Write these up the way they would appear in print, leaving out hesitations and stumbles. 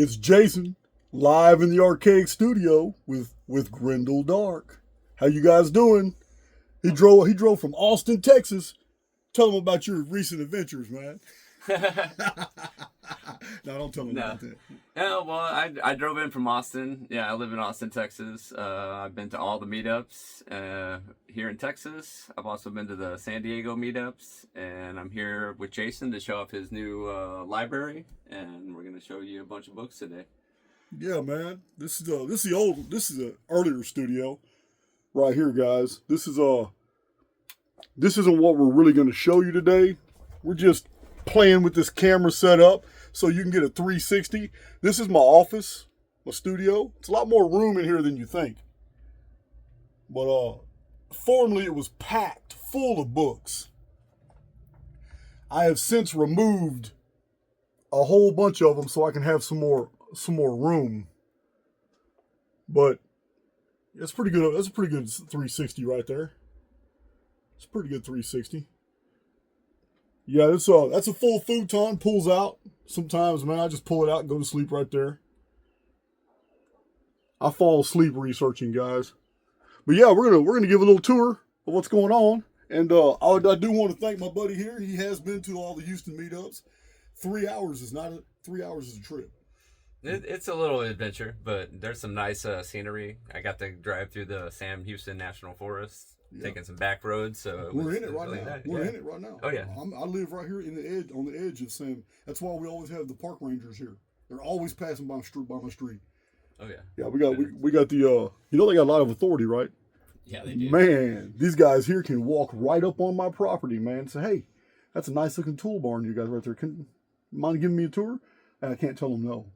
It's Jason, live in the Archaix studio with Grendel Dark. How you guys doing? He drove from Austin, Texas. Tell him about your recent adventures, man. No, don't tell him about that. Yeah, well, I drove in from Austin. Yeah, I live in Austin, Texas. I've been to all the meetups here in Texas. I've also been to the San Diego meetups, and I'm here with Jason to show off his new library, and we're gonna show you a bunch of books today. Yeah, man. This is the earlier studio right here, guys. This isn't what we're really going to show you today. We're just playing with this camera setup so you can get a 360. This is my office, my studio. It's a lot more room in here than you think. But formerly it was packed full of books. I have since removed a whole bunch of them so I can have some more room. But that's pretty good. That's a pretty good 360 right there. It's a pretty good 360. Yeah, that's a full futon. Pulls out. Sometimes, man, I just pull it out and go to sleep right there. I fall asleep researching, guys. But yeah, we're gonna give a little tour of what's going on. And I do want to thank my buddy here. He has been to all the Houston meetups. 3 hours is not 3 hours is a trip. It's a little adventure, but there's some nice scenery. I got to drive through the Sam Houston National Forest, taking some back roads. So we're in it right now. Nice. We're in it right now. Oh yeah. I live right here on the edge of Sam. That's why we always have the park rangers here. They're always passing by my street. Oh yeah. Yeah, we got the they got a lot of authority, right? Yeah, they do. Man, these guys here can walk right up on my property, man. Say, hey, that's a nice looking tool barn you guys right there. Can you mind giving me a tour? And I can't tell them no.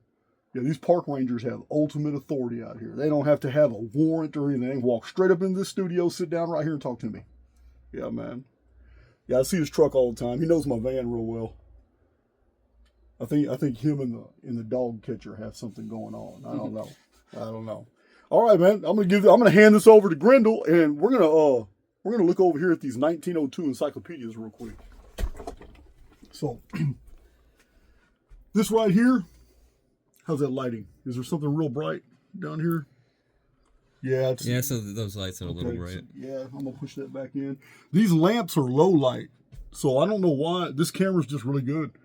Yeah, these park rangers have ultimate authority out here. They don't have to have a warrant or anything. Walk straight up in this studio, sit down right here and talk to me. Yeah, man. Yeah, I see his truck all the time. He knows my van real well. I think him and the dog catcher have something going on. I don't know. All right, man. I'm gonna hand this over to Grendel, and we're gonna look over here at these 1902 encyclopedias real quick. So this right here. How's that lighting? Is there something real bright down here? Yeah. So those lights are a little bright. So, yeah, I'm going to push that back in. These lamps are low light, so I don't know why. This camera's just really good.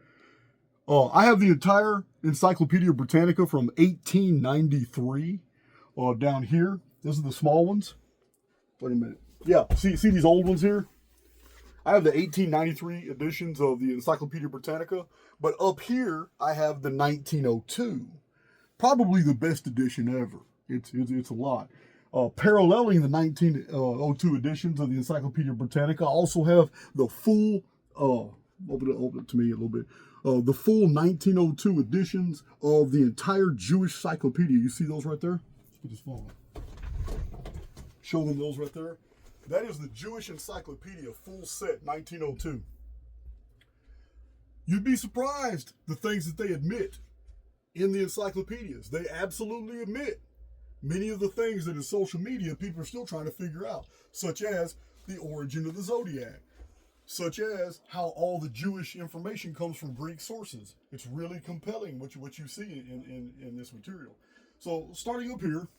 I have the entire Encyclopedia Britannica from 1893 down here. These are the small ones. Wait a minute. Yeah, see these old ones here? I have the 1893 editions of the Encyclopedia Britannica, but up here I have the 1902, probably the best edition ever. It's a lot. Paralleling the 1902 editions of the Encyclopedia Britannica, I also have the full. Open it to me a little bit. The full 1902 editions of the entire Jewish Cyclopedia. You see those right there? Let's put this phone. Show them those right there. That is the Jewish Encyclopedia, full set, 1902. You'd be surprised the things that they admit in the encyclopedias. They absolutely admit many of the things that in social media people are still trying to figure out, such as the origin of the zodiac, such as how all the Jewish information comes from Greek sources. It's really compelling what you see in this material. So starting up here,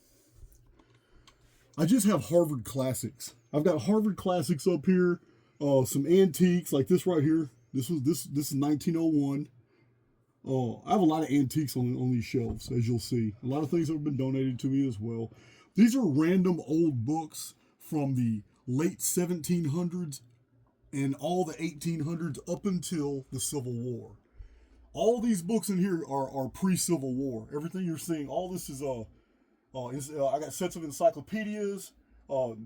I just have Harvard classics. I've got Harvard classics up here, some antiques like this right here. This is 1901. I have a lot of antiques on these shelves, as you'll see. A lot of things that have been donated to me as well. These are random old books from the late 1700s and all the 1800s up until the Civil War. All these books in here are pre-Civil War. Everything you're seeing, all this is I got sets of encyclopedias.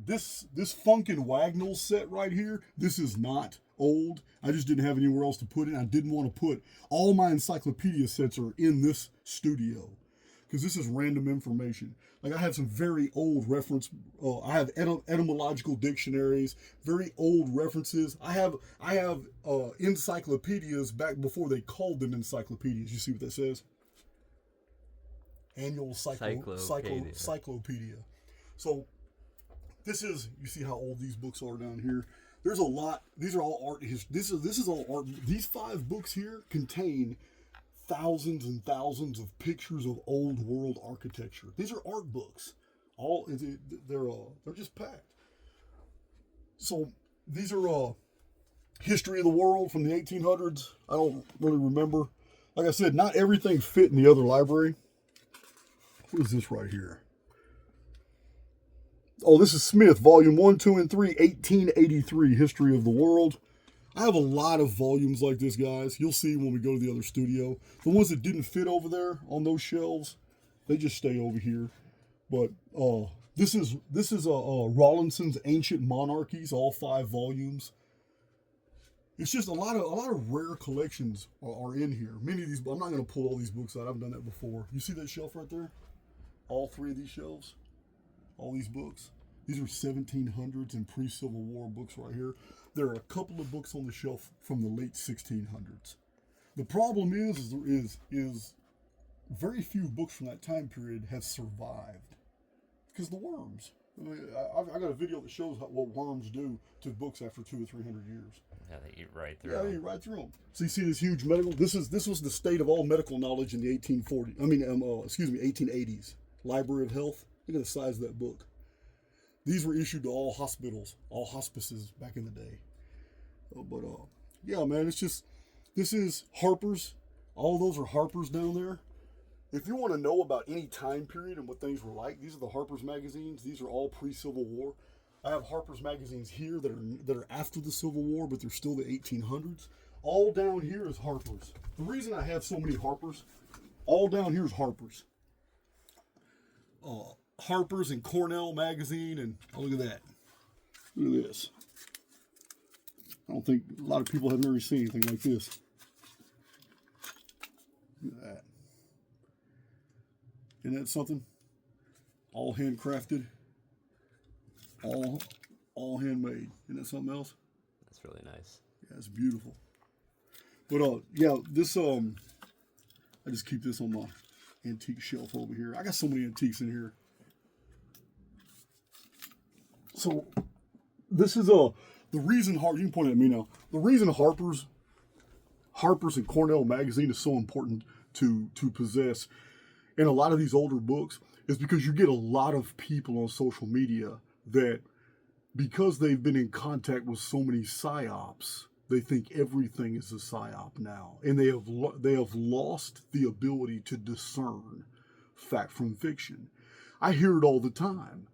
This Funkin' Wagnall set right here, this is not old. I just didn't have anywhere else to put it. I didn't want to put all my encyclopedia sets are in this studio because this is random information. Like I have some very old reference. I have etymological dictionaries, very old references. I have encyclopedias back before they called them encyclopedias. You see what that says? Annual Cyclopedia. So this is, you see how old these books are down here. There's a lot. These are all art. This is all art. These 5 books here contain thousands and thousands of pictures of old world architecture. These are art books. They're just packed. So these are history of the world from the 1800s. I don't really remember. Like I said, not everything fit in the other library. What is this right here? Oh, this is Smith, Volume 1, 2, and 3, 1883, History of the World. I have a lot of volumes like this, guys. You'll see when we go to the other studio. The ones that didn't fit over there on those shelves, they just stay over here. But this is Rawlinson's Ancient Monarchies, all 5 volumes. It's just a lot of rare collections are in here. Many of these, I'm not going to pull all these books out. I've done that before. You see that shelf right there? All 3 of these shelves, all these books. These are 1700s and pre-Civil War books right here. There are a couple of books on the shelf from the late 1600s. The problem is very few books from that time period have survived because the worms. I mean, I got a video that shows what worms do to books after 200 or 300 years. Yeah, they eat right through. Yeah, they eat right through them. So you see this huge medical. This was the state of all medical knowledge in the 1880s. Library of Health. Look at the size of that book. These were issued to all hospitals, all hospices back in the day. Yeah, man, this is Harper's. All those are Harper's down there. If you want to know about any time period and what things were like, these are the Harper's magazines. These are all pre-Civil War. I have Harper's magazines here that are after the Civil War, but they're still the 1800s. All down here is Harper's. The reason I have so many Harper's, all down here is Harper's. Harper's and Cornell magazine, and look at that. Look at this. I don't think a lot of people have never seen anything like this. Look at that. Isn't that something? All handcrafted. All handmade. Isn't that something else? That's really nice. Yeah, it's beautiful. But yeah, this I just keep this on my antique shelf over here. I got so many antiques in here. So this is the reason you can point at me now. The reason Harper's and Cornell magazine is so important to possess in a lot of these older books is because you get a lot of people on social media that, because they've been in contact with so many psyops, they think everything is a psyop now, and they have lost the ability to discern fact from fiction. I hear it all the time.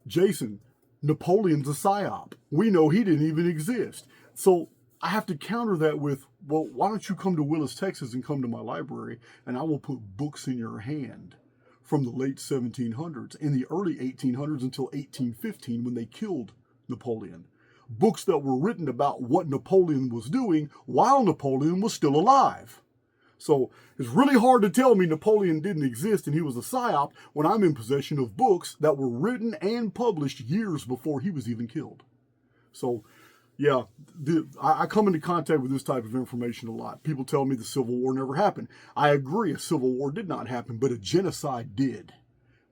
Jason, Napoleon's a psyop. We know he didn't even exist. So I have to counter that with, well, why don't you come to Willis, Texas, and come to my library, and I will put books in your hand from the late 1700s and the early 1800s until 1815 when they killed Napoleon. Books that were written about what Napoleon was doing while Napoleon was still alive. So it's really hard to tell me Napoleon didn't exist and he was a psyop when I'm in possession of books that were written and published years before he was even killed. So yeah, I come into contact with this type of information a lot. People tell me the Civil War never happened. I agree, a Civil War did not happen, but a genocide did.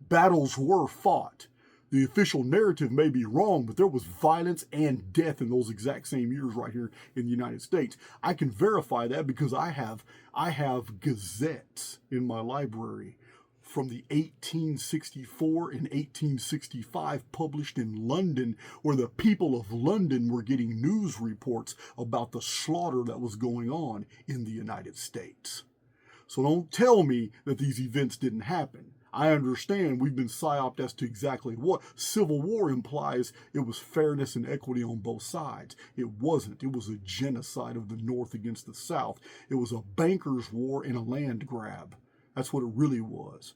Battles were fought. The official narrative may be wrong, but there was violence and death in those exact same years right here in the United States. I can verify that because I have gazettes in my library from the 1864 and 1865 published in London, where the people of London were getting news reports about the slaughter that was going on in the United States. So don't tell me that these events didn't happen. I understand we've been psyoped as to exactly what. Civil War implies it was fairness and equity on both sides. It wasn't. It was a genocide of the North against the South. It was a banker's war and a land grab. That's what it really was.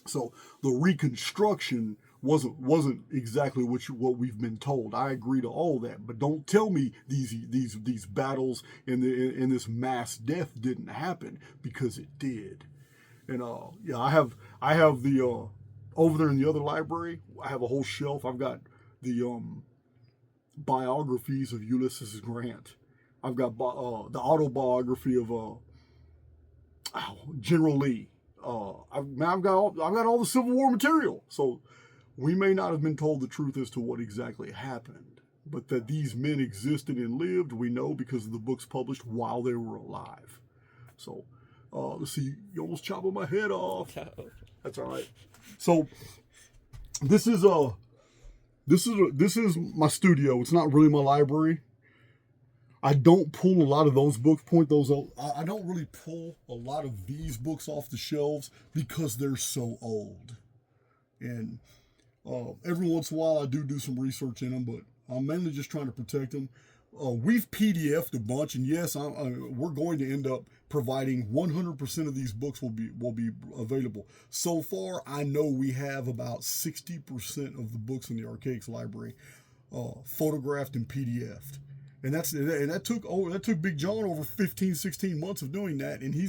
So the Reconstruction wasn't exactly what we've been told. I agree to all that, but don't tell me these battles and this mass death didn't happen, because it did. And yeah, I have the over there in the other library, I have a whole shelf. I've got the biographies of Ulysses Grant. I've got the autobiography of General Lee. I've got all the Civil War material. So we may not have been told the truth as to what exactly happened, but that these men existed and lived, we know because of the books published while they were alive. So Let's see, you almost chopping my head off. That's all right. So this is my studio. It's not really my library. I don't pull a lot of those books, I don't really pull a lot of these books off the shelves because they're so old. And every once in a while I do some research in them, but I'm mainly just trying to protect them. We've PDF'd a bunch, and yes, we're going to end up providing 100% of these books will be available. So far, I know we have about 60% of the books in the Archaix library photographed and PDF'd. And that took Big John over 15, 16 months of doing that, and he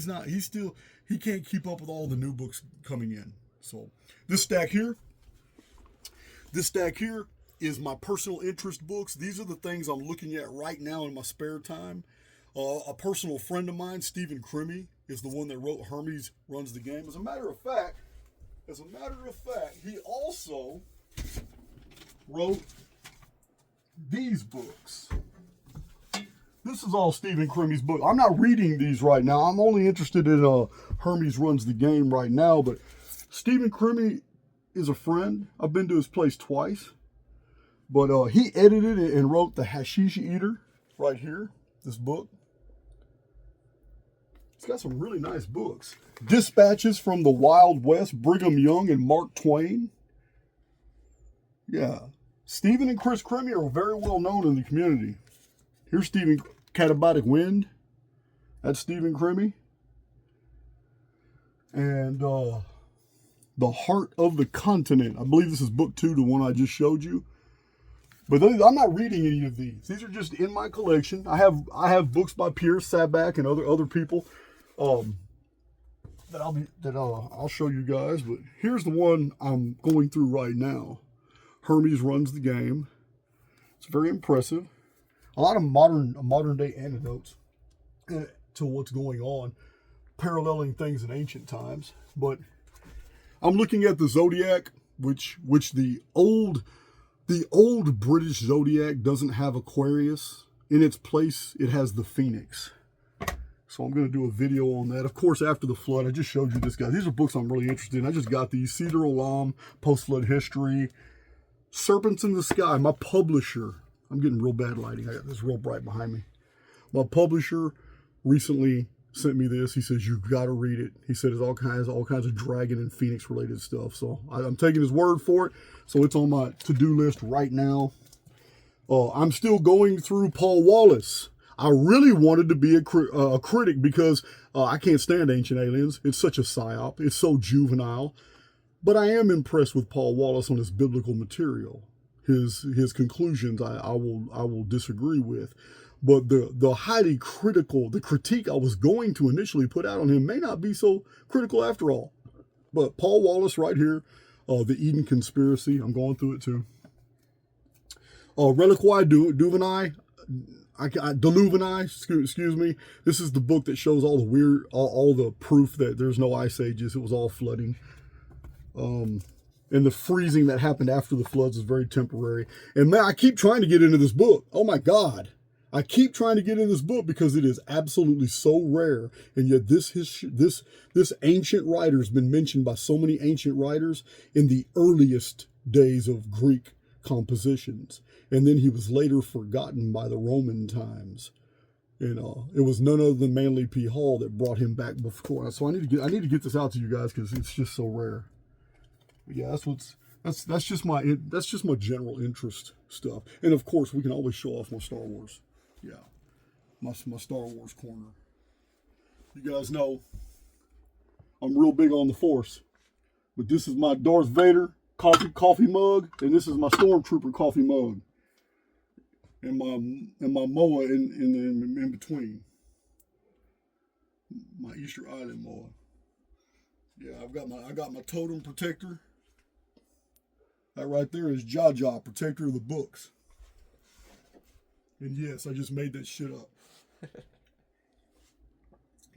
can't keep up with all the new books coming in. So this stack here is my personal interest books. These are the things I'm looking at right now in my spare time. A personal friend of mine, Stephen Crimmy, is the one that wrote Hermes Runs the Game. As a matter of fact, he also wrote these books. This is all Stephen Crimmy's book. I'm not reading these right now. I'm only interested in Hermes Runs the Game right now. But Stephen Crimmy is a friend. I've been to his place twice. But he edited it and wrote The Hashish Eater right here, this book. It's got some really nice books. Dispatches from the Wild West, Brigham Young and Mark Twain. Yeah. Stephen and Chris Crimmy are very well known in the community. Here's Stephen Catabotic Wind. That's Stephen Crimmy. And The Heart of the Continent. I believe this is book 2, the one I just showed you. But I'm not reading any of these. These are just in my collection. I have books by Pierce Saback and other people that I'll show you guys. But here's the one I'm going through right now. Hermes Runs the Game. It's very impressive. A lot of modern day anecdotes to what's going on, paralleling things in ancient times. But I'm looking at the zodiac, which the old British zodiac doesn't have Aquarius. In its place, it has the Phoenix. So I'm going to do a video on that. Of course, after the flood, I just showed you this guy. These are books I'm really interested in. I just got these. Cedar Olam, Post-Flood History, Serpents in the Sky. My publisher, I'm getting real bad lighting. I got this real bright behind me. My publisher recently sent me this. He says, you've got to read it. He said it's all kinds of dragon and phoenix related stuff. So I'm taking his word for it. So it's on my to-do list right now. I'm still going through Paul Wallace. I really wanted to be a critic because I can't stand Ancient Aliens. It's such a psyop. It's so juvenile. But I am impressed with Paul Wallace on his biblical material. His conclusions I will disagree with. But the highly critical, the critique I was going to initially put out on him may not be so critical after all. But Paul Wallace right here, The Eden Conspiracy, I'm going through it too. Reliquae Duvinae, Deluvinae, excuse me. This is the book that shows all the all the proof that there's no ice ages. It was all flooding. And the freezing that happened after the floods is very temporary. And man, I keep trying to get into this book. Oh my God. I keep trying to get in this book because it is absolutely so rare. And yet this ancient writer has been mentioned by so many ancient writers in the earliest days of Greek compositions. And then he was later forgotten by the Roman times. And it was none other than Manly P. Hall that brought him back before. So I need to get this out to you guys because it's just so rare. But yeah, that's just my general interest stuff. And of course, we can always show off my Star Wars. Yeah, my Star Wars corner. You guys know I'm real big on the Force, but this is my Darth Vader coffee mug, and this is my Stormtrooper coffee mug, and my Moa in between. My Easter Island Moa. Yeah, I got my totem protector. That right there is Jaja, protector of the books. And yes, I just made that shit up.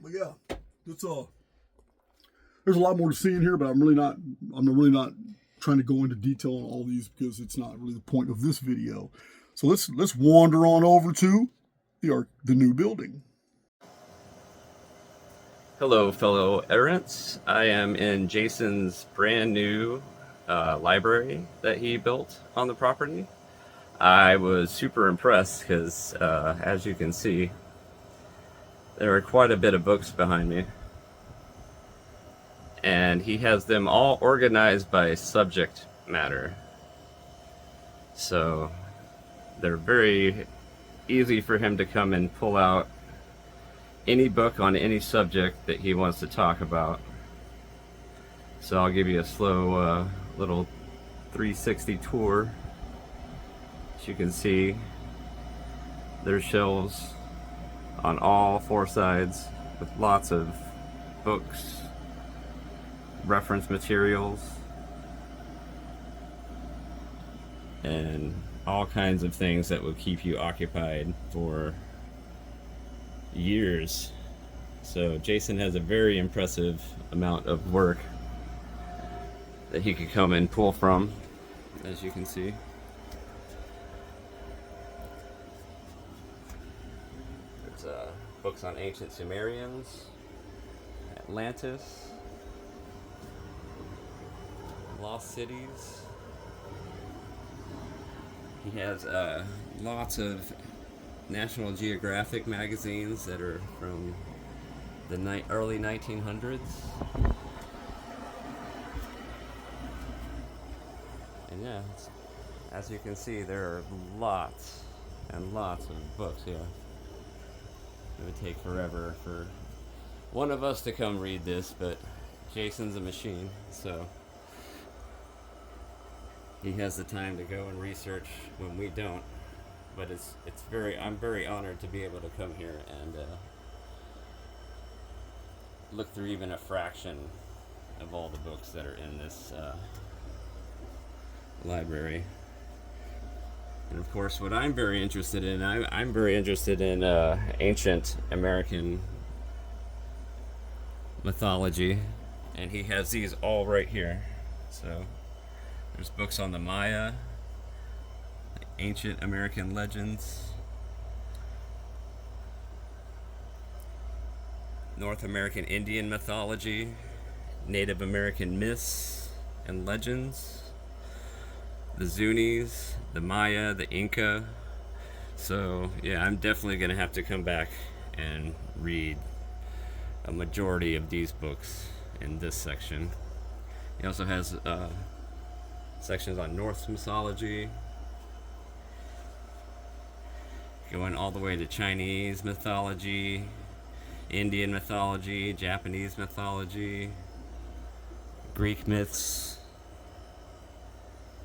But yeah, that's there's a lot more to see in here, but I'm really not trying to go into detail on all these because it's not really the point of this video. So let's wander on over to the new building. Hello, fellow errants. I am in Jason's brand new library that he built on the property. I was super impressed because, as you can see, there are quite a bit of books behind me. And he has them all organized by subject matter. So they're very easy for him to come and pull out any book on any subject that he wants to talk about. So I'll give you a slow little 360 tour. As you can see, there's shelves on all four sides with lots of books, reference materials, and all kinds of things that will keep you occupied for years. So Jason has a very impressive amount of work that he could come and pull from, as you can see. There's books on ancient Sumerians, Atlantis, lost cities. He has lots of National Geographic magazines that are from the early 1900s. And yeah, as you can see, there are lots and lots of books here. It would take forever for one of us to come read this, but Jason's a machine, so he has the time to go and research when we don't. But I'm very honored to be able to come here and look through even a fraction of all the books that are in this library. And of course, what I'm very interested in, I'm very interested in ancient American mythology, and he has these all right here. So there's books on the Maya, ancient American legends, North American Indian mythology, Native American myths and legends, the Zunis, the Maya, the Inca. So yeah, I'm definitely gonna have to come back and read a majority of these books in this section. He also has sections on Norse mythology, going all the way to Chinese mythology, Indian mythology, Japanese mythology, Greek myths,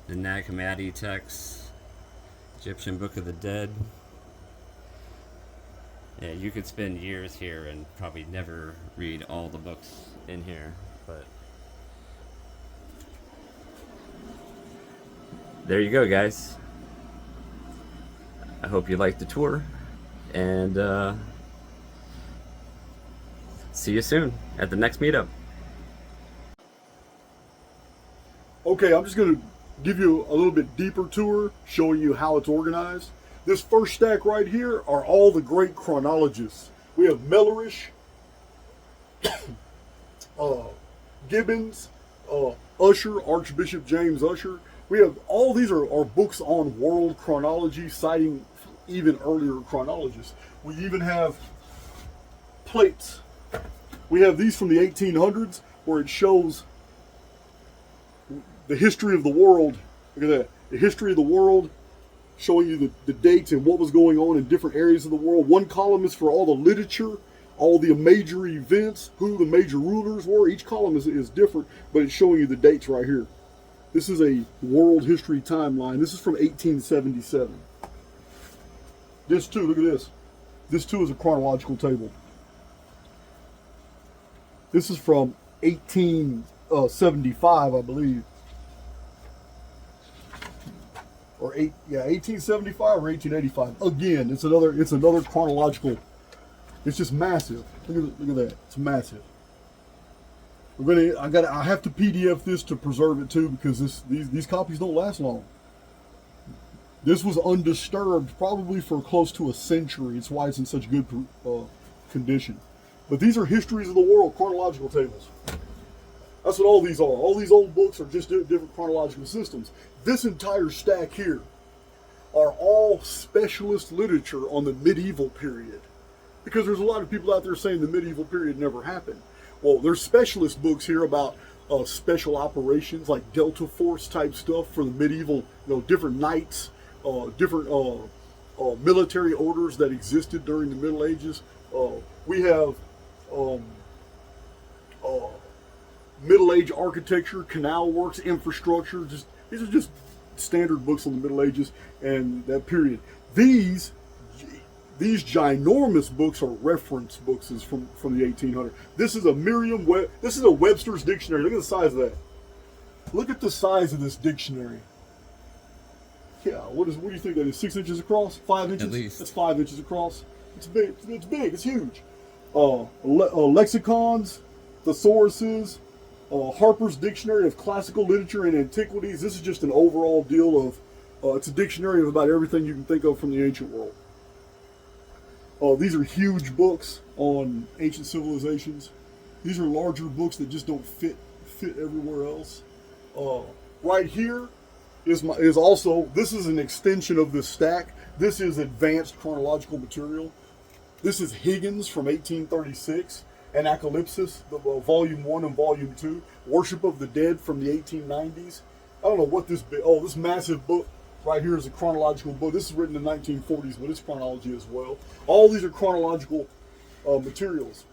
the Nag Hammadi texts, Egyptian Book of the Dead. Yeah, you could spend years here and probably never read all the books in here, but there you go, guys. I hope you liked the tour, and see you soon at the next meetup. Okay, I'm just going to give you a little bit deeper tour, showing you how it's organized. This first stack right here are all the great chronologists. We have Mellerish, Gibbons, Usher, Archbishop James Usher. We have all these are books on world chronology, citing even earlier chronologists. We even have plates. We have these from the 1800s where it shows the history of the world. Look at that. The history of the world, showing you the dates and what was going on in different areas of the world. One column is for all the literature, all the major events, who the major rulers were. Each column is different, but it's showing you the dates right here. This is a world history timeline. This is from 1877. This too, look at this. This too is a chronological table. This is from 1875, I believe. Or 1875 or 1885. Again, it's another chronological. It's just massive. Look at that. It's massive. I have to PDF this to preserve it too, because these copies don't last long. This was undisturbed probably for close to a century. It's why it's in such good condition. But these are histories of the world, chronological tables. That's what all these are. All these old books are just different chronological systems. This entire stack here are all specialist literature on the medieval period. Because there's a lot of people out there saying the medieval period never happened. Well, there's specialist books here about special operations, like Delta Force type stuff for the medieval, different knights, different military orders that existed during the Middle Ages. We have Middle Age architecture, canal works, infrastructure. These are just standard books on the Middle Ages and that period. These ginormous books are reference books from the 1800s. This is a this is a Webster's dictionary. Look at the size of that. Look at the size of this dictionary. Yeah, what do you think that is? 6 inches across? 5 inches? At least. That's 5 inches across. It's big. It's big. It's huge. Lexicons, thesauruses, Harper's Dictionary of Classical Literature and Antiquities. This is just an overall deal of, it's a dictionary of about everything you can think of from the ancient world. These are huge books on ancient civilizations. These are larger books that just don't fit everywhere else. Right here is also, this is an extension of this stack. This is advanced chronological material. This is Higgins from 1836, Anacalypsis, Volume 1 and Volume 2, Worship of the Dead from the 1890s. I don't know what this massive book right here is a chronological book. This is written in the 1940s, but it's chronology as well. All these are chronological materials.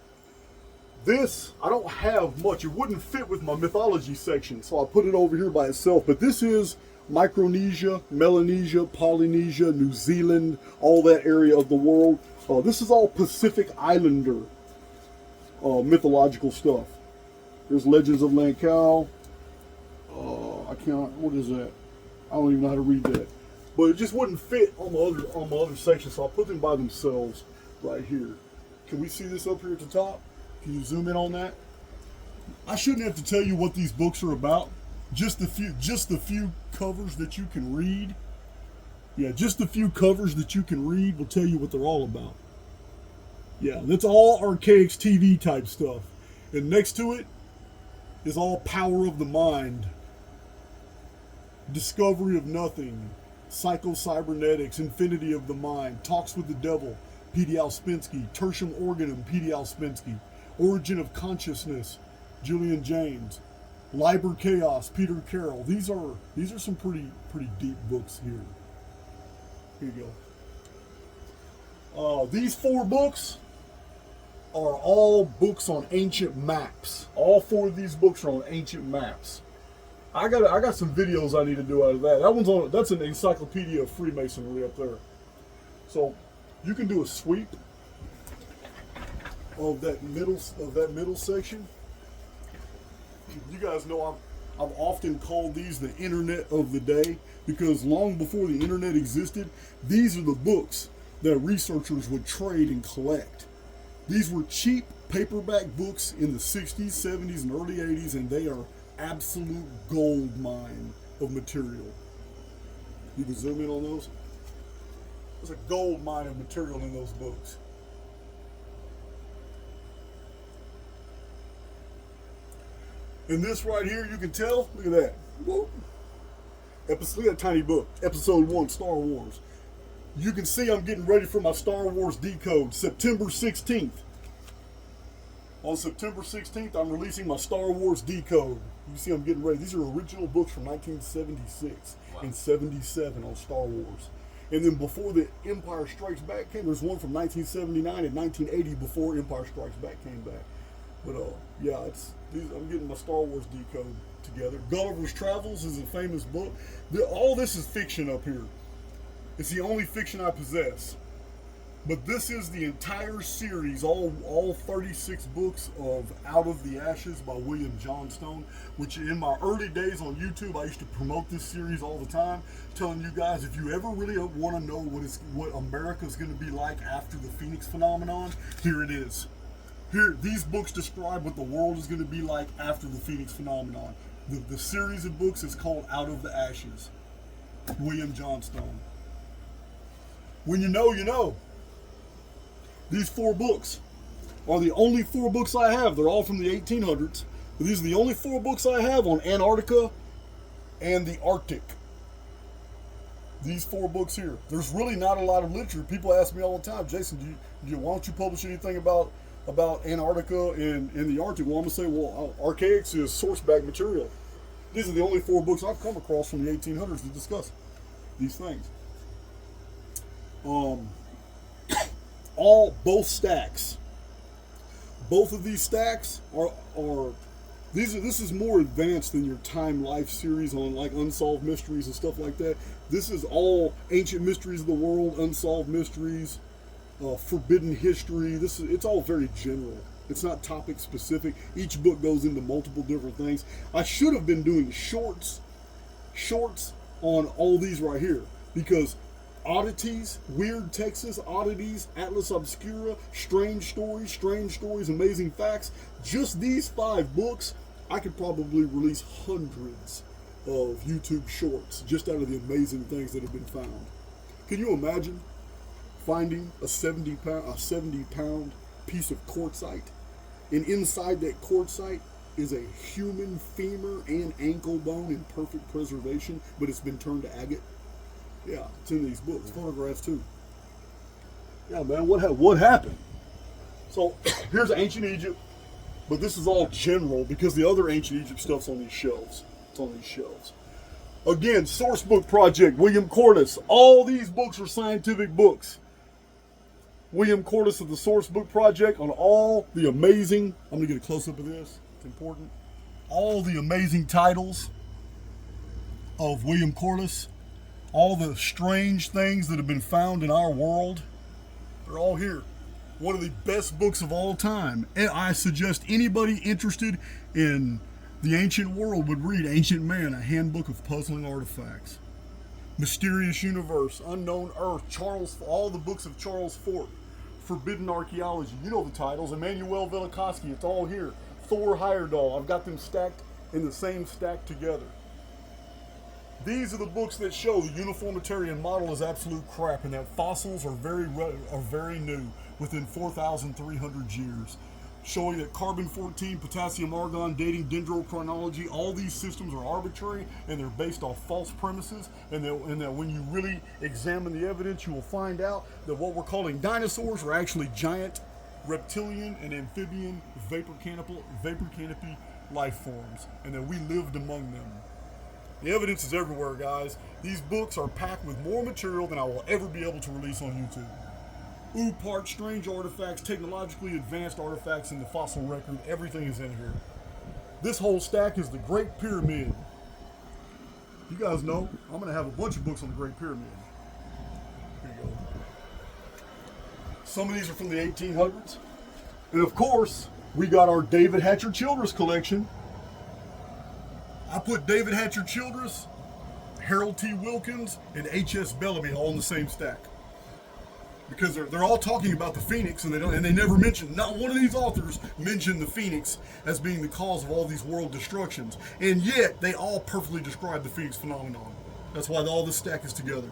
This, I don't have much. It wouldn't fit with my mythology section, so I put it over here by itself. But this is Micronesia, Melanesia, Polynesia, New Zealand, all that area of the world. This is all Pacific Islander mythological stuff. There's Legends of Lankow. What is that? I don't even know how to read that. But it just wouldn't fit on my other section, so I put them by themselves right here. Can we see this up here at the top? Can you zoom in on that? I shouldn't have to tell you what these books are about. Just the few covers that you can read. Yeah, just the few covers that you can read will tell you what they're all about. Yeah, that's all Archaix TV type stuff. And next to it is all Power of the Mind, Discovery of Nothing, Psycho-Cybernetics, Infinity of the Mind, Talks with the Devil, P.D. Ouspensky, Tertium Organum, P.D. Ouspensky, Origin of Consciousness, Julian James, Liber Chaos, Peter Carroll. These are some pretty deep books here. Here you go. These 4 books are all books on ancient maps. All 4 of these books are on ancient maps. I got some videos I need to do out of that. That's an Encyclopedia of Freemasonry up there. So you can do a sweep of that middle section. You guys know I've often called these the internet of the day, because long before the internet existed, these are the books that researchers would trade and collect. These were cheap paperback books in the 60s, 70s, and early 80s, and they are absolute gold mine of material. You can zoom in on those. There's a gold mine of material in those books. And this right here, you can tell, look at that. Whoa. Look at that tiny book, Episode 1, Star Wars. You can see I'm getting ready for my Star Wars decode, September 16th. On September 16th, I'm releasing my Star Wars decode. You see I'm getting ready. These are original books from 1976 and 77 on Star Wars. And then before the Empire Strikes Back came, there's one from 1979 and 1980 before Empire Strikes Back came back. But yeah, I'm getting my Star Wars decode together. Gulliver's Travels is a famous book. All this is fiction up here. It's the only fiction I possess. But this is the entire series, all 36 books of Out of the Ashes by William Johnstone, which in my early days on YouTube, I used to promote this series all the time, telling you guys, if you ever really want to know what America's going to be like after the Phoenix phenomenon, here it is. Here, these books describe what the world is going to be like after the Phoenix phenomenon. The series of books is called Out of the Ashes. William Johnstone. When you know, you know. These 4 books are the only 4 books I have. They're all from the 1800s. But these are the only 4 books I have on Antarctica and the Arctic. These 4 books here. There's really not a lot of literature. People ask me all the time, Jason, why don't you publish anything about Antarctica and the Arctic? Well, I'm going to say, well, Archaix is source-backed material. These are the only 4 books I've come across from the 1800s to discuss these things. Both stacks. Both of these stacks this is more advanced than your Time Life series on like unsolved mysteries and stuff like that. This is all ancient mysteries of the world, unsolved mysteries, forbidden history. It's all very general. It's not topic specific. Each book goes into multiple different things. I should have been doing shorts on all these right here, because oddities, weird Texas oddities, Atlas Obscura, strange stories, amazing facts. Just these 5 books, I could probably release hundreds of YouTube shorts just out of the amazing things that have been found. Can you imagine finding a 70-pound piece of quartzite, and inside that quartzite is a human femur and ankle bone in perfect preservation, but it's been turned to agate? Yeah, it's in these books, photographs too. Yeah, man, what happened? So here's ancient Egypt, but this is all general because the other ancient Egypt stuff's on these shelves. It's on these shelves. Again, Source Book Project, William Corliss. All these books are scientific books. William Corliss of the Source Book Project on all the amazing, I'm going to get a close-up of this, it's important, all the amazing titles of William Corliss, all the strange things that have been found in our world, they're all here. One of the best books of all time. And I suggest anybody interested in the ancient world would read Ancient Man, A Handbook of Puzzling Artifacts. Mysterious Universe, Unknown Earth, all the books of Charles Fort, Forbidden Archaeology, you know the titles, Immanuel Velikovsky, it's all here. Thor Heyerdahl, I've got them stacked in the same stack together. These are the books that show the uniformitarian model is absolute crap and that fossils are very new, within 4,300 years. Showing that carbon-14, potassium argon, dating dendrochronology, all these systems are arbitrary and they're based off false premises, and that when you really examine the evidence, you will find out that what we're calling dinosaurs are actually giant reptilian and amphibian vapor canopy life forms, and that we lived among them. The evidence is everywhere, guys. These books are packed with more material than I will ever be able to release on YouTube. Part strange artifacts, technologically advanced artifacts in the fossil record, everything is in here. This whole stack is the Great Pyramid. You guys know, I'm going to have a bunch of books on the Great Pyramid. Here you go. Some of these are from the 1800s. And of course, we got our David Hatcher Childress collection. I put David Hatcher Childress, Harold T. Wilkins, and H.S. Bellamy all in the same stack. Because they're all talking about the Phoenix, and they never mention, not one of these authors mentioned the Phoenix as being the cause of all these world destructions. And yet, they all perfectly describe the Phoenix phenomenon. That's why all this stack is together.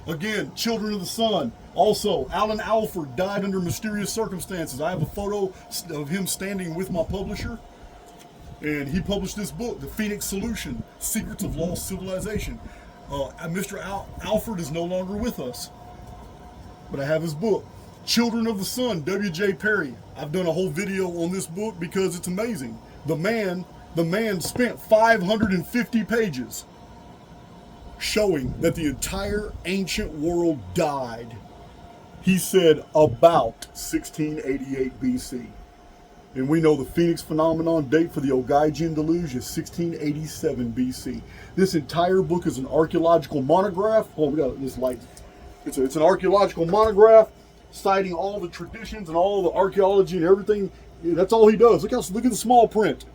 Again, Children of the Sun. Also, Alan Alford died under mysterious circumstances. I have a photo of him standing with my publisher, and he published this book, The Phoenix Solution, Secrets of Lost Civilization. Mr. Alford is no longer with us, but I have his book. Children of the Sun, W.J. Perry. I've done a whole video on this book because it's amazing. The man spent 550 pages showing that the entire ancient world died. He said about 1688 BC. And we know the Phoenix phenomenon date for the Ogygian deluge is 1687 BC. This entire book is an archaeological monograph. Oh, we got this light. It's an archaeological monograph citing all the traditions and all the archaeology and everything. That's all he does. Look at the small print.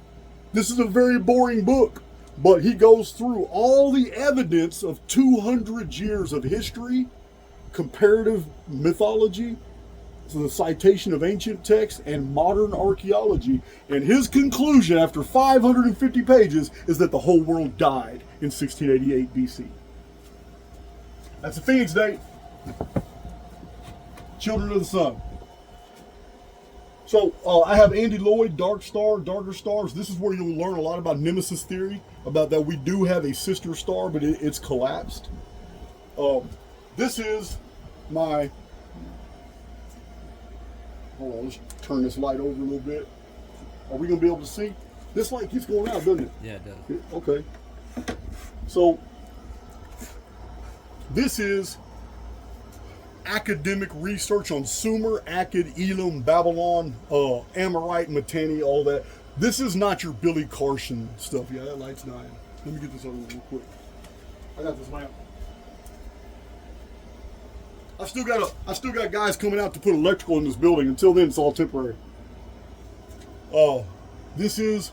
This is a very boring book, but he goes through all the evidence of 200 years of history, comparative mythology, so the citation of ancient texts, and modern archaeology. And his conclusion after 550 pages is that the whole world died in 1688 BC. That's the Phoenix date. Children of the Sun. So I have Andy Lloyd, Dark Star, Darker Stars. This is where you'll learn a lot about Nemesis theory, about that we do have a sister star, but it's collapsed. This is my, hold on, let's turn this light over a little bit. Are we going to be able to see? This light keeps going out, doesn't it? Yeah, it does. Okay. So, this is academic research on Sumer, Akkad, Elam, Babylon, Amorite, Mitanni, all that. This is not your Billy Carson stuff. Yeah, that light's dying. Let me get this over real quick. I got this lamp. I still got guys coming out to put electrical in this building. Until then, it's all temporary. This is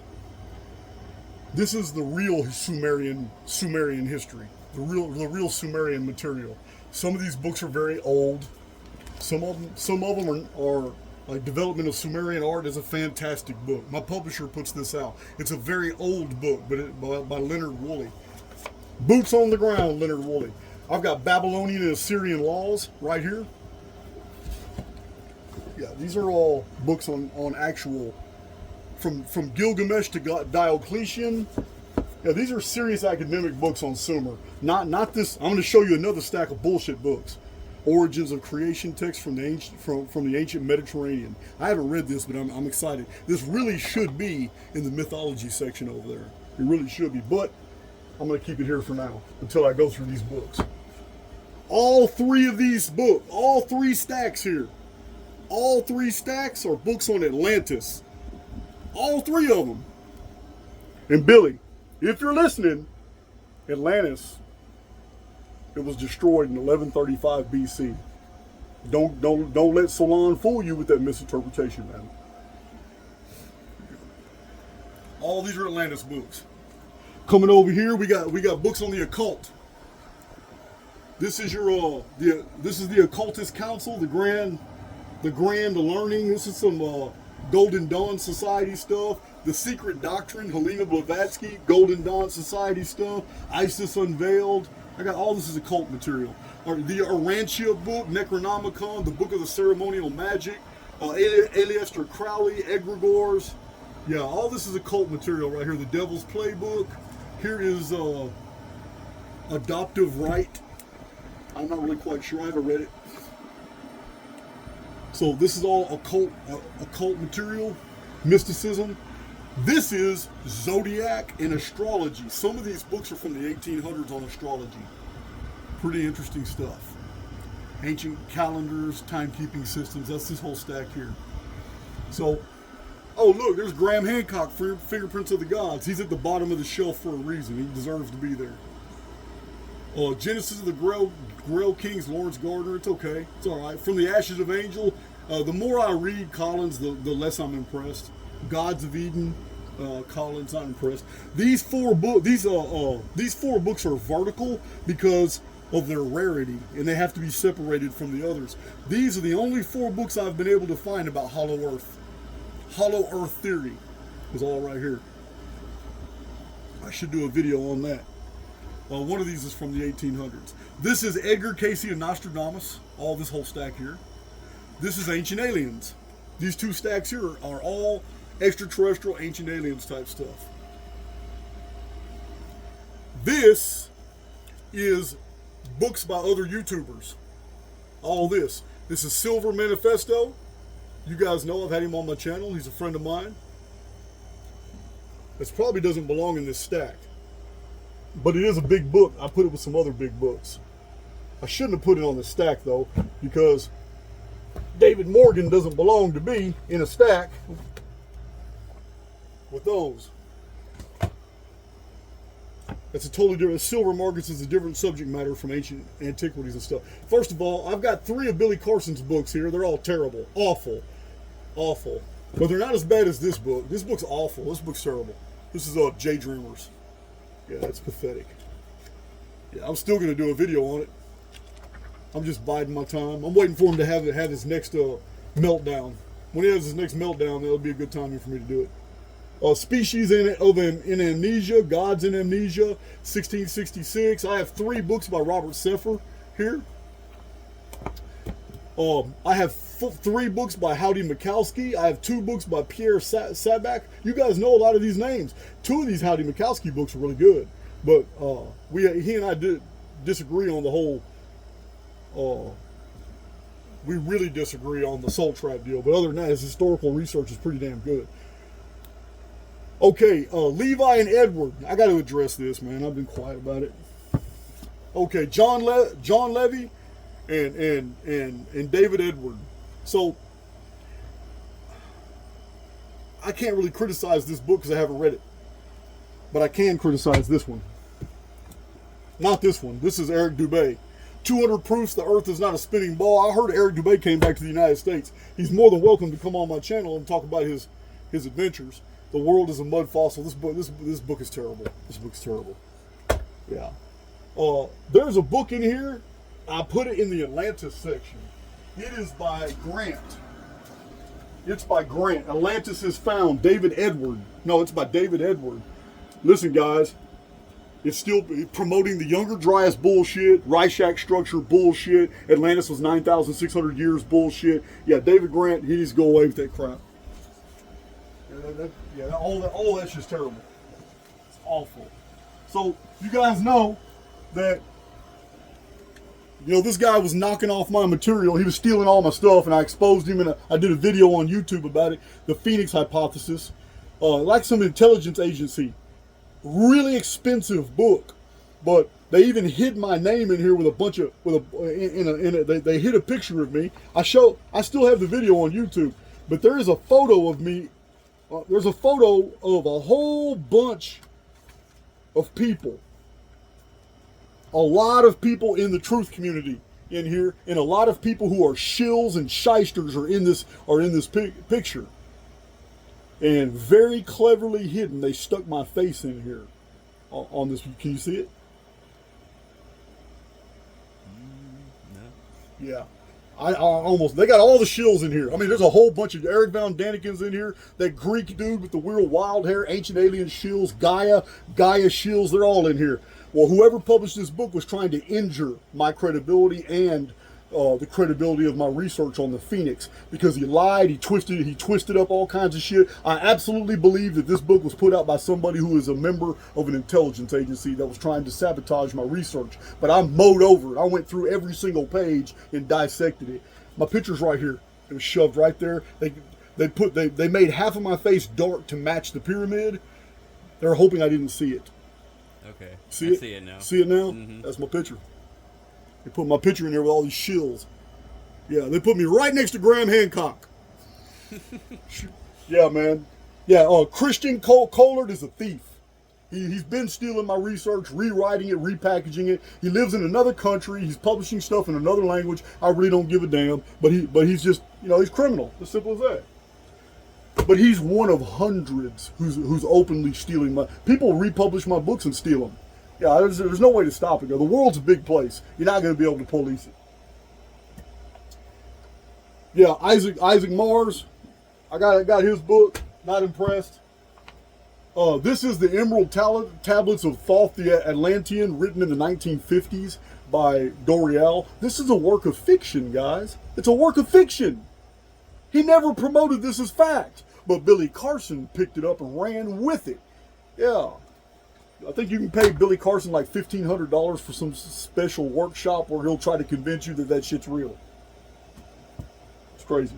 the real Sumerian history. The real Sumerian material. Some of these books are very old. Some of them are like Development of Sumerian Art is a fantastic book. My publisher puts this out. It's a very old book, but by Leonard Woolley. Boots on the ground, Leonard Woolley. I've got Babylonian and Assyrian laws right here. Yeah, these are all books on actual, from Gilgamesh to Diocletian. Yeah, these are serious academic books on Sumer. Not this. I'm going to show you another stack of bullshit books. Origins of creation texts from the ancient Mediterranean. I haven't read this, but I'm excited. This really should be in the mythology section over there. It really should be, but I'm going to keep it here for now until I go through these books. All three of these books, all three stacks here, all three stacks are books on Atlantis. All three of them. And Billy, if you're listening, Atlantis, it was destroyed in 1135 BC. Don't let Solon fool you with that misinterpretation, man. All these are Atlantis books. Coming over here, we got books on the occult. This is your this is the Occultist Council, the Grand Learning. This is some Golden Dawn Society stuff. The Secret Doctrine, Helena Blavatsky, Golden Dawn Society stuff. Isis Unveiled. I got all this as occult material. The Arantia book, Necronomicon, the Book of the Ceremonial Magic, Aleister Crowley, Egregores. Yeah, all this is occult material right here. The Devil's Playbook. Here is Adoptive Right. I'm not really quite sure. I haven't read it. So this is all occult material, mysticism. This is Zodiac and astrology. Some of these books are from the 1800s on astrology. Pretty interesting stuff. Ancient calendars, timekeeping systems. That's this whole stack here. So, oh look, there's Graham Hancock, Fingerprints of the Gods. He's at the bottom of the shelf for a reason. He deserves to be there. Genesis of the Grail Kings, Lawrence Gardner. It's okay. It's all right. From the Ashes of Angel. The more I read Collins, the less I'm impressed. Gods of Eden, Collins, not impressed. These four books are vertical because of their rarity, and they have to be separated from the others. These are the only 4 books I've been able to find about Hollow Earth. Hollow Earth theory is all right here. I should do a video on that. One of these is from the 1800s. This is Edgar Casey and Nostradamus. All this whole stack here. This is Ancient Aliens. These 2 stacks here are all extraterrestrial, ancient aliens type stuff. This is books by other YouTubers. All this. This is Silver Manifesto. You guys know I've had him on my channel. He's a friend of mine. This probably doesn't belong in this stack. But it is a big book. I put it with some other big books. I shouldn't have put it on the stack though, because David Morgan doesn't belong to be in a stack with those. That's a totally different. Silver Markets is a different subject matter from ancient antiquities and stuff. First of all, I've got 3 of Billy Carson's books here. They're all terrible. Awful. Awful. But they're not as bad as this book. This book's awful. This book's terrible. This is J Dreamers. Yeah, that's pathetic. Yeah, I'm still going to do a video on it. I'm just biding my time. I'm waiting for him to have his next meltdown. When he has his next meltdown, that'll be a good time for me to do it. Species in Amnesia, Gods in Amnesia, 1666. I have 3 books by Robert Seffer here. I have 3 books by Howdy Mikowski. I have 2 books by Pierre Sabac. You guys know a lot of these names. 2 of these Howdy Mikowski books are really good, but he and I did disagree on the whole. We really disagree on the Soul Trap deal, but other than that, his historical research is pretty damn good. Okay, Levi and Edward. I got to address this, man. I've been quiet about it. Okay, John Levy and David Edward. So I can't really criticize this book because I haven't read it, but I can criticize this one. Not this one. This is Eric Dubé. 200 Proofs the Earth is Not a Spinning Ball. I heard Eric Dubé came back to the United States. He's more than welcome to come on my channel and talk about his adventures. The World is a Mud Fossil. This book is terrible. This book is terrible. Yeah. There's a book in here. I put it in the Atlantis section. It is by Grant. It's by Grant. Atlantis is Found. David Edward. No, it's by David Edward. Listen, guys. It's still promoting the Younger Dryas bullshit, Archaix structure bullshit, Atlantis was 9,600 years bullshit. Yeah, David Grant, he needs to go away with that crap. All that's just terrible. It's awful. So, you guys know that, this guy was knocking off my material. He was stealing all my stuff, and I exposed him, and I did a video on YouTube about it. The Phoenix Hypothesis. Like some intelligence agency. Really expensive book, but they even hid my name in here with a bunch of they hid a picture of me. I still have the video on YouTube, but there is a photo of me. There's a photo of a whole bunch of people, a lot of people in the truth community in here, and a lot of people who are shills and shysters are in this picture. And very cleverly hidden, they stuck my face in here on this. Can you see it? No. Yeah. They got all the shills in here. I mean, there's a whole bunch of Eric Von Danikins in here. That Greek dude with the weird wild hair, Ancient Alien shills, Gaia shills, they're all in here. Well, whoever published this book was trying to injure my credibility and the credibility of my research on the Phoenix, because he lied, he twisted up all kinds of shit. I absolutely believe that this book was put out by somebody who is a member of an intelligence agency that was trying to sabotage my research. But I mowed over it. I went through every single page and dissected it. My picture's right here. It was shoved right there. They made half of my face dark to match the pyramid. They're hoping I didn't see it. Okay. See it? See it now. See it now? Mm-hmm. That's my picture. They put my picture in there with all these shills. Yeah, they put me right next to Graham Hancock. Yeah, man. Yeah, Christian Collard is a thief. He's been stealing my research, rewriting it, repackaging it. He lives in another country. He's publishing stuff in another language. I really don't give a damn. But he's just, he's criminal. As simple as that. But he's one of hundreds who's openly stealing my... People republish my books and steal them. Yeah, there's no way to stop it. The world's a big place. You're not going to be able to police it. Yeah, Isaac Mars. I got his book. Not impressed. This is the Emerald Tablets of Thoth the Atlantean, written in the 1950s by Dorial. This is a work of fiction, guys. It's a work of fiction. He never promoted this as fact, but Billy Carson picked it up and ran with it. Yeah. I think you can pay Billy Carson like $1,500 for some special workshop where he'll try to convince you that shit's real. It's crazy.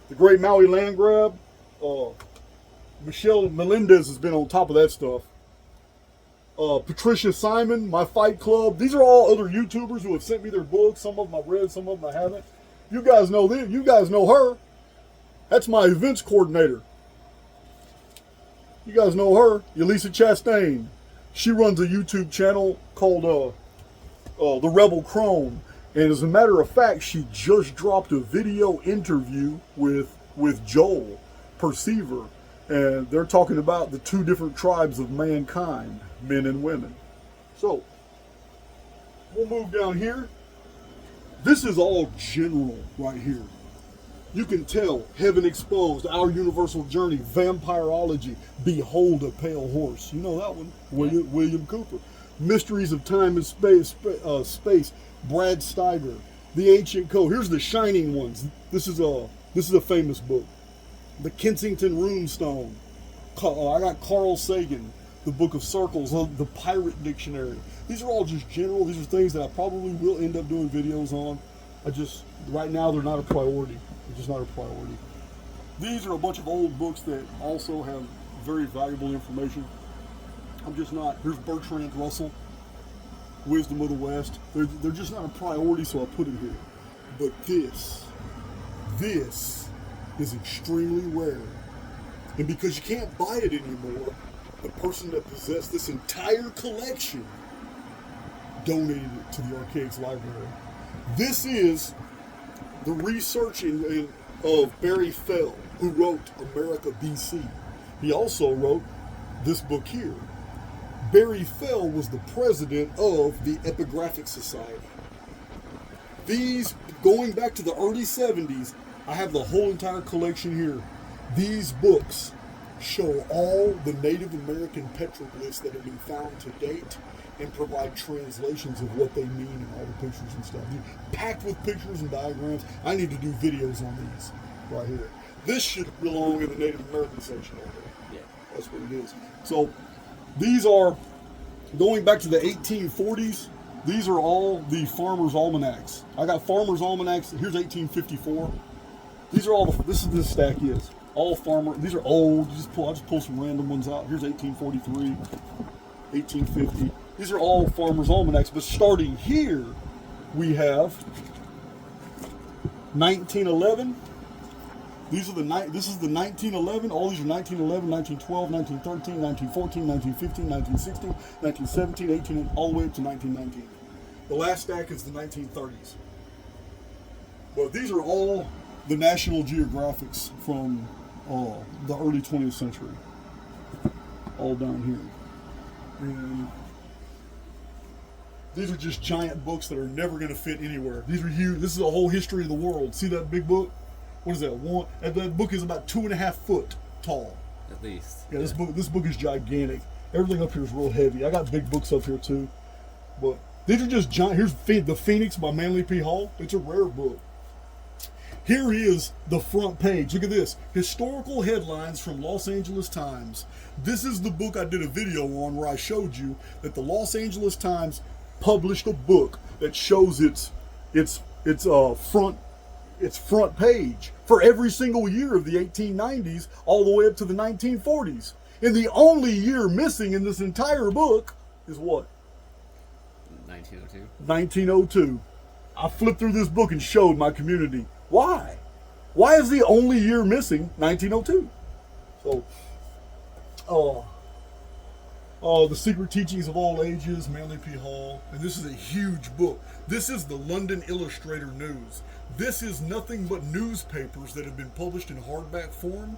The Great Maui Land Grab. Michelle Melendez has been on top of that stuff. Patricia Simon, My Fight Club. These are all other YouTubers who have sent me their books. Some of them I've read, some of them I haven't. You guys know them. You guys know her. That's my events coordinator. You guys know her, Elisa Chastain. She runs a YouTube channel called The Rebel Crone. And as a matter of fact, she just dropped a video interview with Joel Perceiver. And they're talking about the 2 different tribes of mankind, men and women. So, we'll move down here. This is all general right here. You can tell, Heaven Exposed, Our Universal Journey, Vampirology, Behold a Pale Horse. You know that one, William Cooper. Mysteries of Time and Space, Brad Steiger. The Ancient Code. Here's the shining ones. This is a famous book. The Kensington Runestone. I got Carl Sagan, the Book of Circles, the Pirate Dictionary. These are all just general. These are things that I probably will end up doing videos on. Right now, they're not a priority. They're just not a priority. These are a bunch of old books that also have very valuable information. I'm just not. Here's Bertrand Russell, Wisdom of the West. They're just not a priority, so I put them here. But this is extremely rare. And because you can't buy it anymore, the person that possessed this entire collection donated it to the Archaix library. This is the research of Barry Fell, who wrote America BC. He also wrote this book here. Barry Fell was the president of the Epigraphic Society. These, going back to the early 70s, I have the whole entire collection here. These books show all the Native American petroglyphs that have been found to date and provide translations of what they mean and all the pictures and stuff. Packed with pictures and diagrams. I need to do videos on these right here. This should belong in the Native American section over there. Yeah, that's what it is. So these are, going back to the 1840s, these are all the farmers' almanacs. I got farmers' almanacs. Here's 1854. These are all this stack is. All farmer, these are old. I'll just pull some random ones out. Here's 1843, 1850. These are all farmers' almanacs, but starting here, we have 1911. This is the 1911. All these are 1911, 1912, 1913, 1914, 1915, 1916, 1917, 18, all the way up to 1919. The last stack is the 1930s. But these are all the National Geographics from the early 20th century. All down here. And these are just giant books that are never going to fit anywhere. These are huge. This is a whole history of the world. See that big book? What is that? That book is about 2.5 foot tall. At least. Yeah, this book is gigantic. Everything up here is real heavy. I got big books up here too. But these are just giant. Here's The Phoenix by Manly P. Hall. It's a rare book. Here is the front page. Look at this. Historical headlines from Los Angeles Times. This is the book I did a video on where I showed you that the Los Angeles Times published a book that shows its front page for every single year of the 1890s all the way up to the 1940s. And the only year missing in this entire book is what? 1902. 1902. I flipped through this book and showed my community. Why? Why is the only year missing 1902? So, The Secret Teachings of All Ages, Manly P. Hall. And this is a huge book. This is the London Illustrator News. This is nothing but newspapers that have been published in hardback form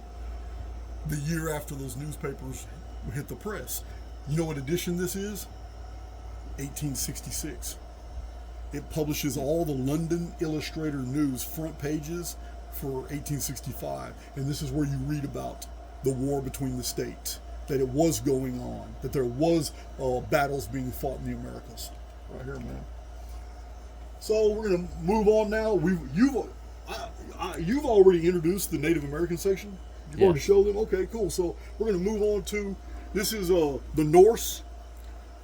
the year after those newspapers hit the press. You know what edition this is? 1866. It publishes all the London Illustrator News front pages for 1865. And this is where you read about the war between the states, that it was going on, that there was battles being fought in the Americas. Right here, man. So we're going to move on now. You've already introduced the Native American section. You've already showed them? Okay, cool. So we're going to move on to, this is the Norse.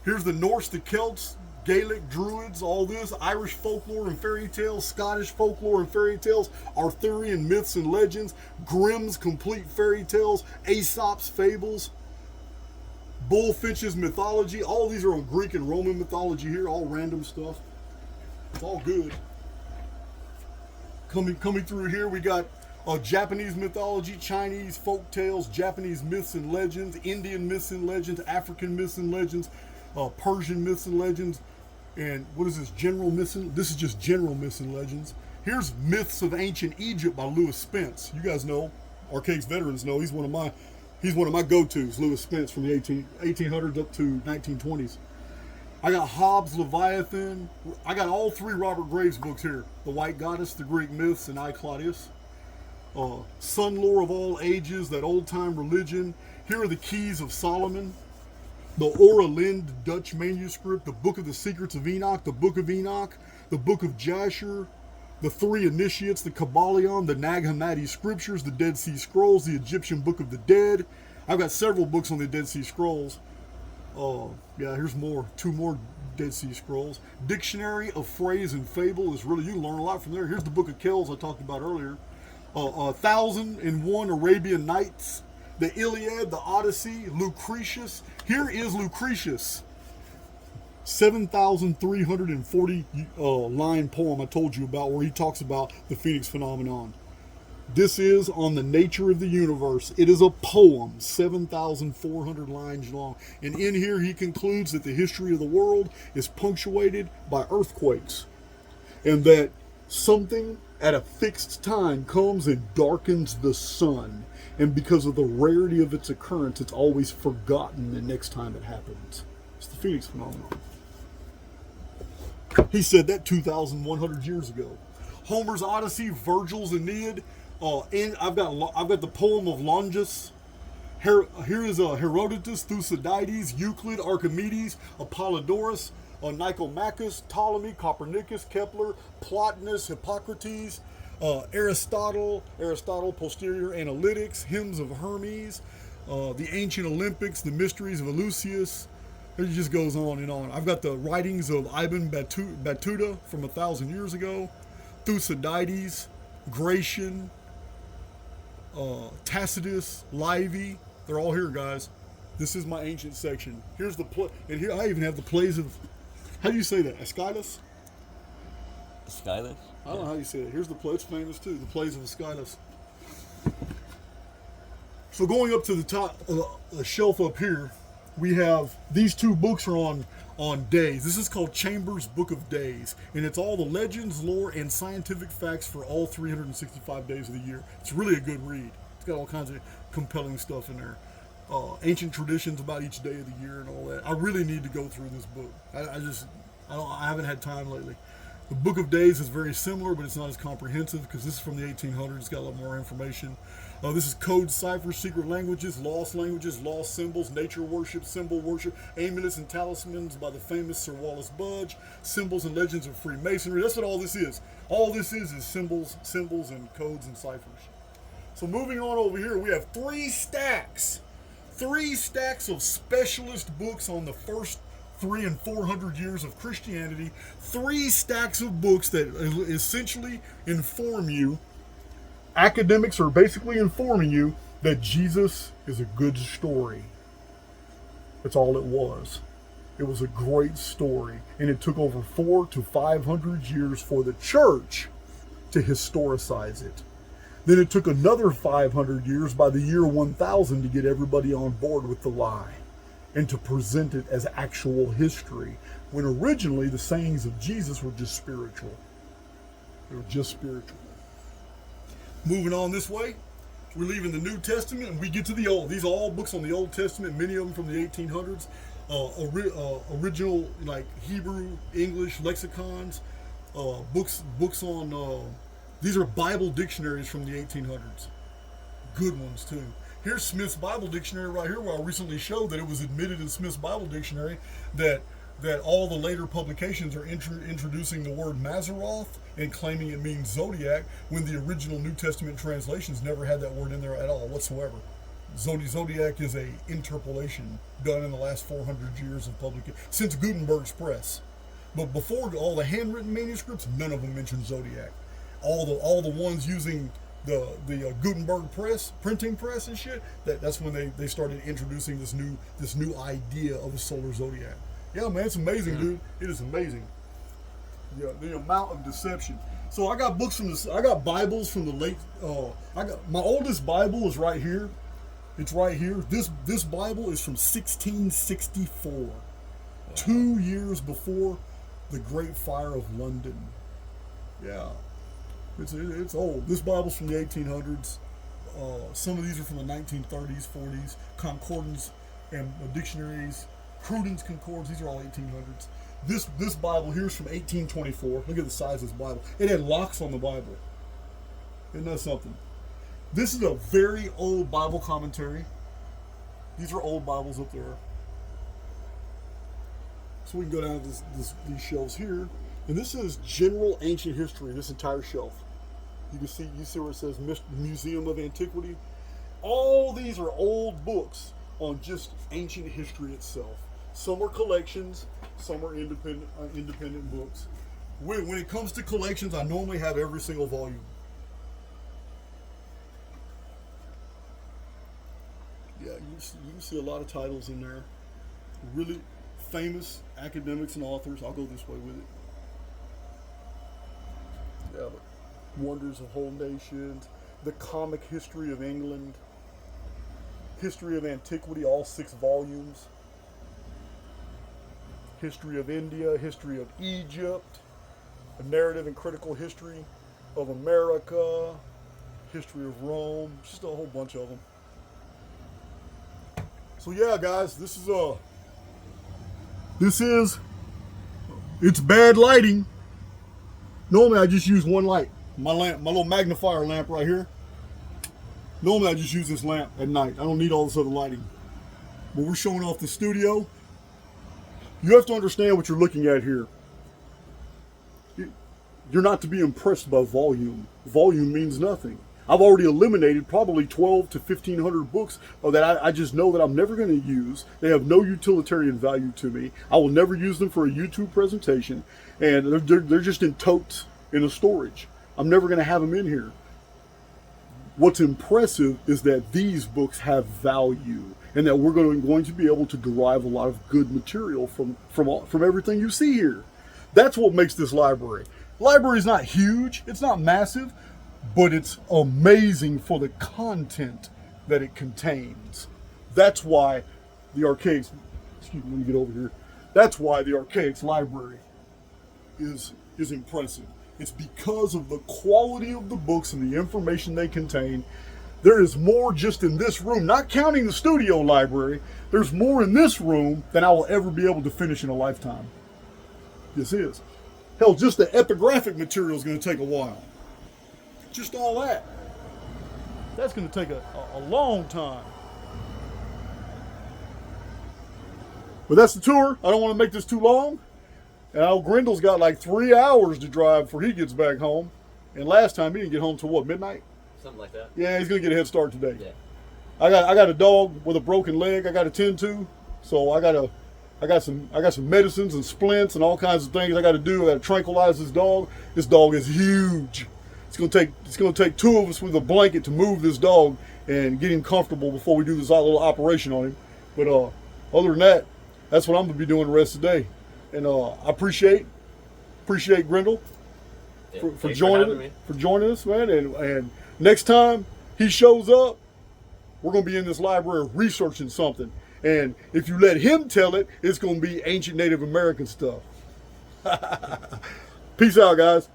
Here's the Norse, the Celts, Gaelic, Druids, all this, Irish folklore and fairy tales, Scottish folklore and fairy tales, Arthurian myths and legends, Grimm's complete fairy tales, Aesop's fables, Bullfinch's mythology. All these are on Greek and Roman mythology here, all random stuff. It's all good. Coming through here, we got Japanese mythology, Chinese folk tales, Japanese myths and legends, Indian myths and legends, African myths and legends, Persian myths and legends, and what is this? General myths and, this is just general myths and legends. Here's Myths of Ancient Egypt by Lewis Spence. You guys know, Archaix veterans know, he's one of my go-tos, Lewis Spence, from the 1800s up to 1920s. I got Hobbes' Leviathan. I got all three Robert Graves books here. The White Goddess, the Greek Myths, and I, Claudius. Sun Lore of All Ages, that old-time religion. Here are the Keys of Solomon. The Ora Lind Dutch manuscript, the Book of the Secrets of Enoch, the Book of Enoch, the Book of Jasher, the three initiates, the Kabbalion, the Nag Hammadi scriptures, the Dead Sea Scrolls, the Egyptian Book of the Dead. I've got several books on the Dead Sea Scrolls. Yeah, here's more. 2 more Dead Sea Scrolls. Dictionary of Phrase and Fable is really, you can learn a lot from there. Here's the Book of Kells I talked about earlier. 1001 Arabian Nights, the Iliad, the Odyssey, Lucretius. Here is Lucretius. 7,340 line poem I told you about, where he talks about the Phoenix phenomenon. This is on the nature of the universe. It is a poem, 7,400 lines long. And in here he concludes that the history of the world is punctuated by earthquakes, and that something at a fixed time comes and darkens the sun. And because of the rarity of its occurrence, it's always forgotten the next time it happens. It's the Phoenix phenomenon. He said that 2,100 years ago. Homer's Odyssey, Virgil's Aeneid, and I've got the poem of Longus. Here is Herodotus, Thucydides, Euclid, Archimedes, Apollodorus, Nicomachus, Ptolemy, Copernicus, Kepler, Plotinus, Hippocrates, Aristotle, Posterior Analytics, Hymns of Hermes, the Ancient Olympics, the Mysteries of Eleusis. It just goes on and on. I've got the writings of Ibn Battuta from 1,000 years ago, Thucydides, Gratian, Tacitus, Livy. They're all here, guys. This is my ancient section. Here's the and here I even have the plays of, how do you say that? Aeschylus? Aeschylus? I don't know how you say it. Here's the play. It's famous too. The plays of Aeschylus. So going up to the top, a shelf up here, we have these 2 books are on days. This is called Chambers' Book of Days, and it's all the legends, lore, and scientific facts for all 365 days of the year. It's really a good read. It's got all kinds of compelling stuff in there. Ancient traditions about each day of the year and all that. I really need to go through this book. I haven't had time lately. The Book of Days is very similar, but it's not as comprehensive because this is from the 1800s. It's got a lot more information. This is code ciphers, secret languages, lost symbols, nature worship, symbol worship, amulets and talismans by the famous Sir Wallis Budge, symbols and legends of Freemasonry. That's what all this is. All this is symbols and codes and ciphers. So moving on over here, we have 3 stacks of specialist books on the first 300 and 400 years of Christianity. 3 stacks of books that essentially inform you. Academics are basically informing you that Jesus is a good story. That's all it was. It was a great story, and it took over 400 to 500 years for the church to historicize it. Then it took another 500 years by the year 1000 to get everybody on board with the lie and to present it as actual history, when originally the sayings of Jesus were just spiritual. They were just spiritual. Moving on this way, we're leaving the New Testament and we get to the Old. These are all books on the Old Testament, many of them from the 1800s. Original, like Hebrew, English lexicons, books on, these are Bible dictionaries from the 1800s. Good ones too. Here's Smith's Bible Dictionary right here, where I recently showed that it was admitted in Smith's Bible Dictionary that all the later publications are introducing the word Mazzaroth and claiming it means zodiac, when the original New Testament translations never had that word in there at all whatsoever. Zodiac is a interpolation done in the last 400 years of publication, since Gutenberg's press. But before, all the handwritten manuscripts, none of them mention zodiac. All the ones using the Gutenberg press, printing press and shit, that's when they started introducing this new idea of a solar zodiac. Yeah, man, it's amazing, dude. It is amazing. Yeah, the amount of deception. So I got I got Bibles from the late. My oldest Bible is right here. It's right here. This Bible is from 1664, 2 years before the Great Fire of London. Yeah, it's old. This Bible's from the 1800s. Some of these are from the 1930s, 40s. Concordance and dictionaries. Cruden's Concordance, these are all 1800s. This Bible here is from 1824. Look at the size of this Bible. It had locks on the Bible. Isn't that something? This is a very old Bible commentary. These are old Bibles up there. So we can go down to these shelves here. And this is general ancient history, this entire shelf. You see where it says Museum of Antiquity? All these are old books on just ancient history itself. Some are collections, some are independent books. When it comes to collections, I normally have every single volume. Yeah, you can see a lot of titles in there. Really famous academics and authors. I'll go this way with it. Yeah, but Wonders of Whole Nations, The Comic History of England, History of Antiquity, all 6 volumes, History of India, History of Egypt, A Narrative and Critical History of America, History of Rome, just a whole bunch of them. So yeah, guys, it's bad lighting. Normally I just use one light. My lamp, my little magnifier lamp right here. Normally I just use this lamp at night. I don't need all this other lighting. But we're showing off the studio. You have to understand what you're looking at here. You're not to be impressed by volume. Volume means nothing. I've already eliminated probably 12 to 1,500 books that I just know that I'm never going to use. They have no utilitarian value to me. I will never use them for a YouTube presentation. And they're just in totes in a storage. I'm never going to have them in here. What's impressive is that these books have value and that we're going to be able to derive a lot of good material from everything you see here. That's what makes this library. Library is not huge. It's not massive. But it's amazing for the content that it contains. That's why the Archaix, excuse me, let me get over here. That's why the Archaix library is impressive. It's because of the quality of the books and the information they contain. There is more just in this room, not counting the studio library. There's more in this room than I will ever be able to finish in a lifetime. This is. Hell, just the epigraphic material is going to take a while. Just all that. That's going to take a long time. But that's the tour. I don't want to make this too long. And I know Grendel's got like 3 hours to drive before he gets back home. And last time he didn't get home till what, midnight? Something like that. Yeah, he's going to get a head start today. Yeah. I got a dog with a broken leg I got to tend to. So I got some medicines and splints and all kinds of things I got to do. I got to tranquilize this dog. This dog is huge. It's gonna take 2 of us with a blanket to move this dog and get him comfortable before we do this little operation on him. But other than that, that's what I'm gonna be doing the rest of the day. And I appreciate Grendel for joining us, man. And next time he shows up, we're gonna be in this library researching something. And if you let him tell it, it's gonna be ancient Native American stuff. Peace out, guys.